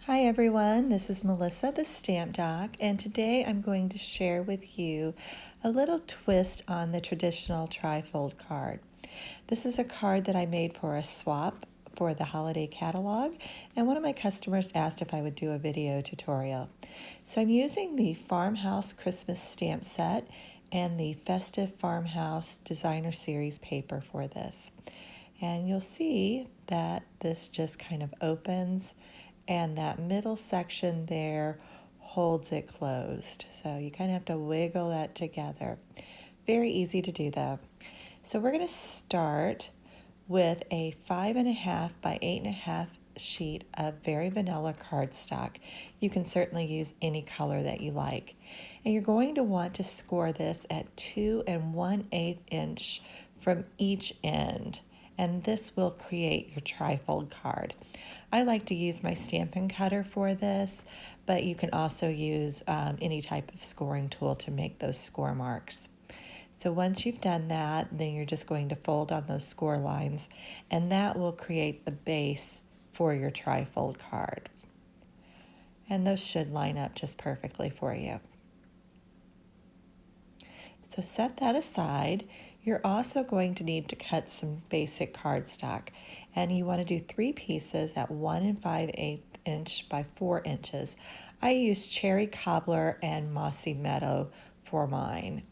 Hi everyone, this is Melissa the Stamp Doc, and today I'm going to share with you a little twist on the traditional trifold card. This is a card that I made for a swap for the holiday catalog, and one of my customers asked if I would do a video tutorial. So I'm using the Farmhouse Christmas stamp set and the Festive Farmhouse Designer Series paper for this. And you'll see that this just kind of opens and that middle section there holds it closed. So you kind of have to wiggle that together. Very easy to do though. So we're going to start with a 5.5 by 8.5 sheet of very vanilla cardstock. You can certainly use any color that you like. And you're going to want to score this at 2 1/8 inch from each end. And this will create your trifold card. I like to use my Stampin' Cutter for this, but you can also use any type of scoring tool to make those score marks. So once you've done that, then you're just going to fold on those score lines, and that will create the base for your trifold card. And those should line up just perfectly for you. So set that aside. You're also going to need to cut some basic cardstock, and you want to do 3 pieces at 1 5/8 inch by 4 inches. I use Cherry Cobbler and Mossy Meadow for mine.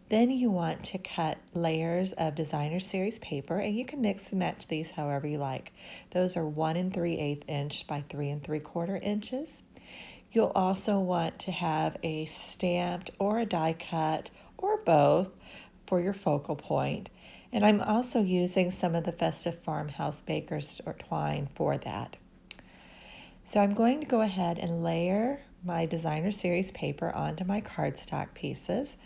Then you want to cut layers of Designer Series paper, and you can mix and match these however you like. Those are 1 3/8 inch by 3 3/4 inches. You'll also want to have a stamped or a die cut or both for your focal point. And I'm also using some of the Festive Farmhouse Baker's twine for that. So I'm going to go ahead and layer my Designer Series paper onto my cardstock pieces.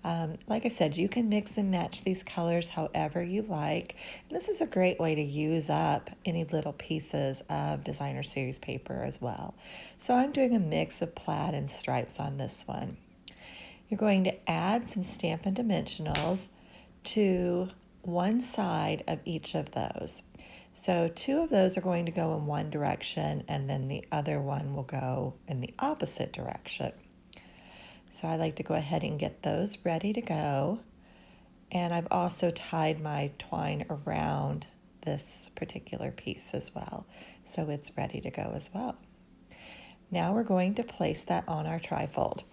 Like I said, you can mix and match these colors however you like. And this is a great way to use up any little pieces of Designer Series paper as well. So I'm doing a mix of plaid and stripes on this one. You're going to add some Stampin' Dimensionals to one side of each of those. So 2 of those are going to go in one direction, and then the other one will go in the opposite direction. So I like to go ahead and get those ready to go. And I've also tied my twine around this particular piece as well, so it's ready to go as well. Now we're going to place that on our trifold.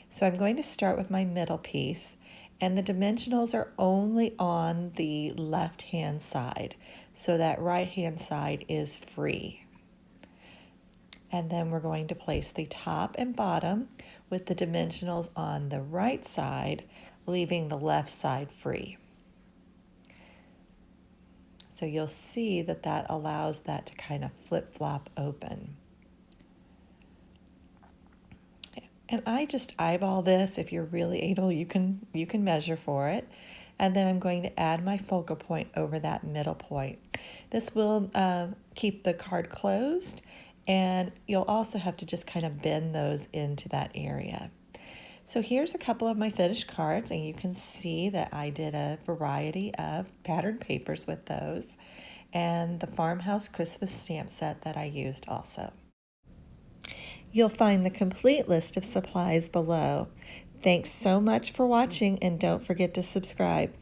So I'm going to start with my middle piece, and the dimensionals are only on the left-hand side, so that right-hand side is free. And then we're going to place the top and bottom with the dimensionals on the right side, leaving the left side free. So you'll see that that allows that to kind of flip-flop open. And I just eyeball this. If you're really able, you can measure for it. And then I'm going to add my focal point over that middle point. This will keep the card closed, and you'll also have to just kind of bend those into that area. So here's a couple of my finished cards, and you can see that I did a variety of patterned papers with those, and the Farmhouse Christmas stamp set that I used also. You'll find the complete list of supplies below. Thanks so much for watching, and don't forget to subscribe.